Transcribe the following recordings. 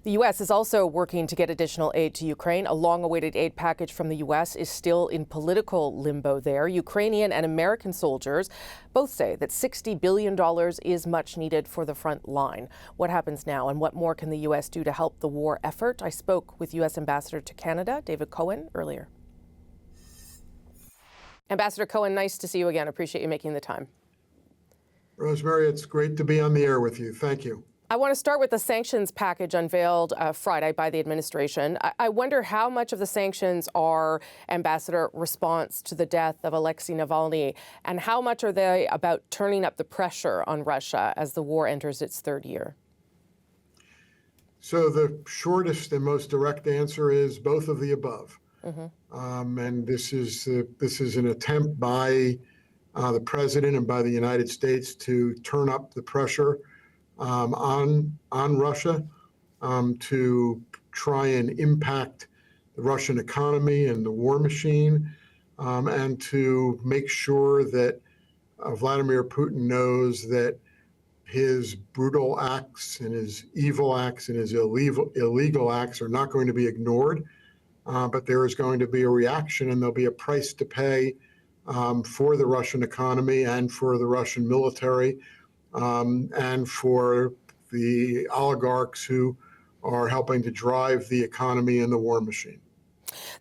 The U.S. is also working to get additional aid to Ukraine. A long-awaited aid package from the U.S. is still in political limbo there. Ukrainian and American soldiers both say that $60 billion is much needed for the front line. What happens now, and what more can the U.S. do to help the war effort? I spoke with U.S. Ambassador to Canada, David Cohen, earlier. Ambassador Cohen, nice to see you again. Appreciate you making the time. Rosemary, it's great to be on the air with you. Thank you. I want to start with the sanctions package unveiled Friday by the administration. I wonder how much of the sanctions are, Ambassador, response to the death of Alexei Navalny, and how much are they about turning up the pressure on Russia as the war enters its third year? So the shortest and most direct answer is both of the above. And this is an attempt by the president and by the United States to turn up the pressure on Russia to try and impact the Russian economy and the war machine, and to make sure that Vladimir Putin knows that his brutal acts and his evil acts and his illegal acts are not going to be ignored, but there is going to be a reaction, and there'll be a price to pay for the Russian economy and for the Russian military, and for the oligarchs who are helping to drive the economy and the war machine.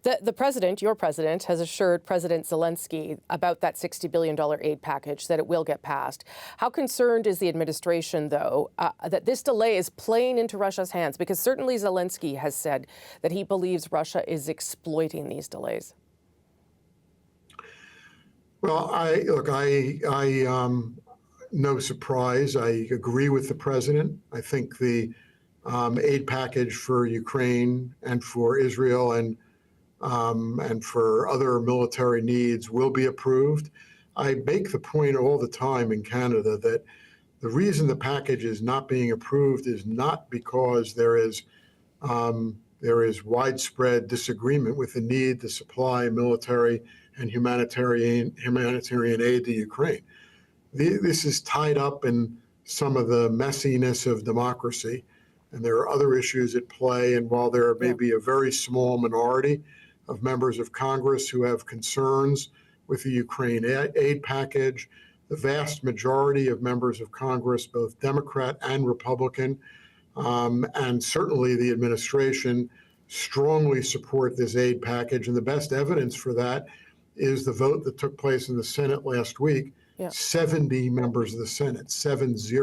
The president, your president, has assured President Zelensky about that $60 billion aid package, that it will get passed. How concerned is the administration, though, that this delay is playing into Russia's hands? Because certainly Zelensky has said that he believes Russia is exploiting these delays. Well, no surprise. I agree with the president. I think the aid package for Ukraine and for Israel and for other military needs will be approved. I make the point all the time in Canada that the reason the package is not being approved is not because there is widespread disagreement with the need to supply military and humanitarian aid to Ukraine. This is tied up in some of the messiness of democracy, and there are other issues at play. And while there may be a very small minority of members of Congress who have concerns with the Ukraine aid package, the vast majority of members of Congress, both Democrat and Republican, and certainly the administration, strongly support this aid package. And the best evidence for that is the vote that took place in the Senate last week. 70 members of the Senate, 70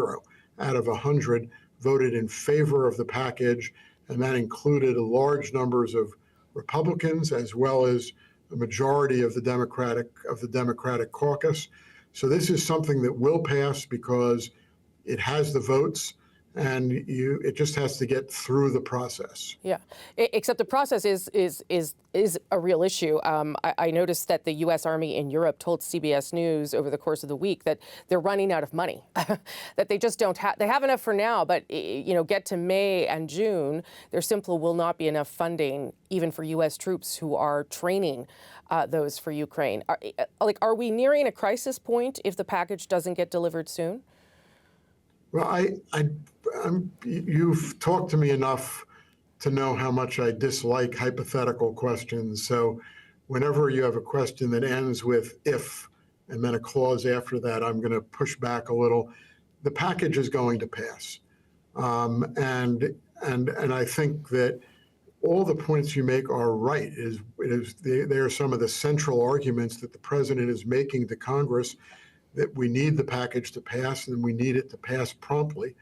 out of 100, voted in favor of the package, and that included large numbers of Republicans as well as the majority of the Democratic caucus. So this is something that will pass because it has the votes, and it just has to get through the process. Yeah, except the process is a real issue. I noticed that the U.S. Army in Europe told CBS News over the course of the week that they're running out of money, that they just don't have. They have enough for now, but get to May and June, there simply will not be enough funding even for U.S. troops who are training those for Ukraine. Are we nearing a crisis point if the package doesn't get delivered soon? Well, you've talked to me enough to know how much I dislike hypothetical questions. So whenever you have a question that ends with if, and then a clause after that, I'm going to push back a little. The package is going to pass. And I think that all the points you make are right. They are some of the central arguments that the president is making to Congress, that we need the package to pass, and we need it to pass promptly,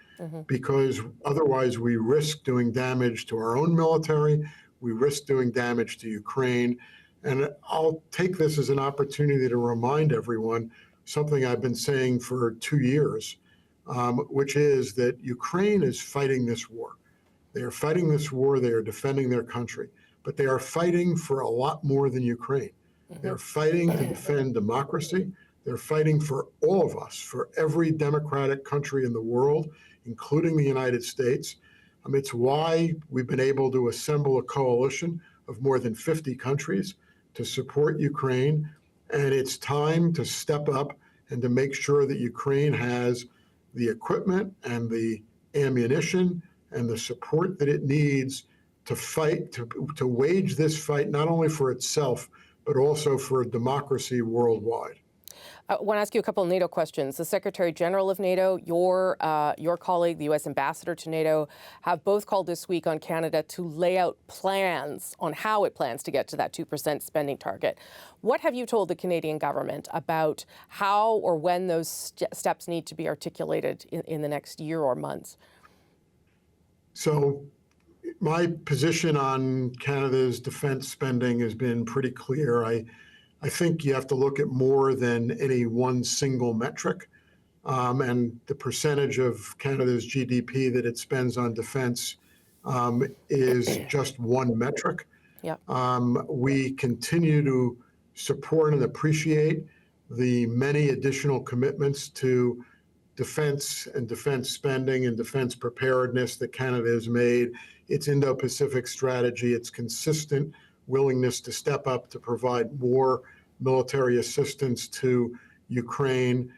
because otherwise we risk doing damage to our own military, we risk doing damage to Ukraine. And I'll take this as an opportunity to remind everyone something I've been saying for 2 years, which is that Ukraine is fighting this war. They are fighting this war, they are defending their country, but they are fighting for a lot more than Ukraine. They're fighting to defend democracy. They're fighting for all of us, for every democratic country in the world, including the United States. It's why we've been able to assemble a coalition of more than 50 countries to support Ukraine. And it's time to step up and to make sure that Ukraine has the equipment and the ammunition and the support that it needs to fight, to wage this fight, not only for itself, but also for democracy worldwide. I want to ask you a couple of NATO questions. The Secretary General of NATO, your colleague, the U.S. Ambassador to NATO, have both called this week on Canada to lay out plans on how it plans to get to that 2% spending target. What have you told the Canadian government about how or when those steps need to be articulated in the next year or months? So my position on Canada's defense spending has been pretty clear. I think you have to look at more than any one single metric. And the percentage of Canada's GDP that it spends on defense is just one metric. Yep. We continue to support and appreciate the many additional commitments to defense and defense spending and defense preparedness that Canada has made, its Indo-Pacific strategy, its consistent willingness to step up to provide more military assistance to Ukraine,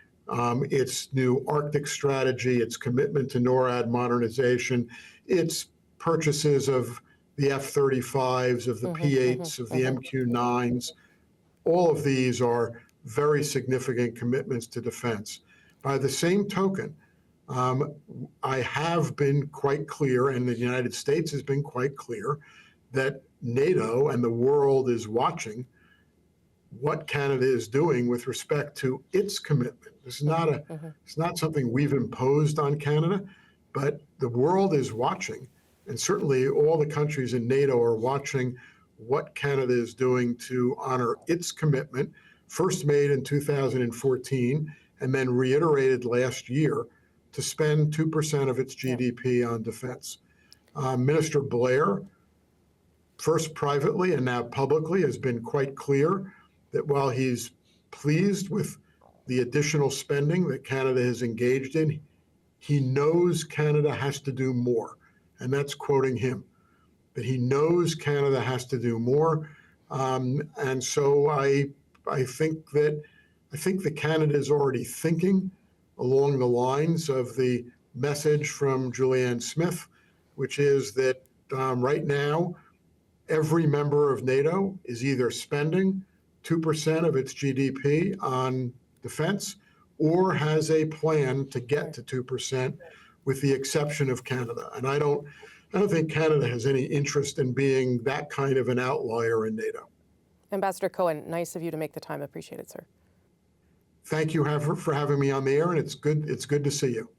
its new Arctic strategy, its commitment to NORAD modernization, its purchases of the F-35s, of the P-8s, of the MQ-9s. All of these are very significant commitments to defense. By the same token, I have been quite clear, and the United States has been quite clear, that NATO and the world is watching what Canada is doing with respect to its commitment. This is not it's not something we've imposed on Canada, but the world is watching, and certainly all the countries in NATO are watching what Canada is doing to honor its commitment, first made in 2014 and then reiterated last year, to spend 2% of its GDP on defense. Minister Blair, first privately and now publicly, has been quite clear that while he's pleased with the additional spending that Canada has engaged in, he knows Canada has to do more. And that's quoting him, that he knows Canada has to do more. And so I think that Canada is already thinking along the lines of the message from Julianne Smith, which is that right now, every member of NATO is either spending 2% of its GDP on defense or has a plan to get to 2%, with the exception of Canada. And I don't think Canada has any interest in being that kind of an outlier in NATO. Ambassador Cohen, nice of you to make the time. Appreciate it, sir. Thank you for having me on the air, and it's good to see you.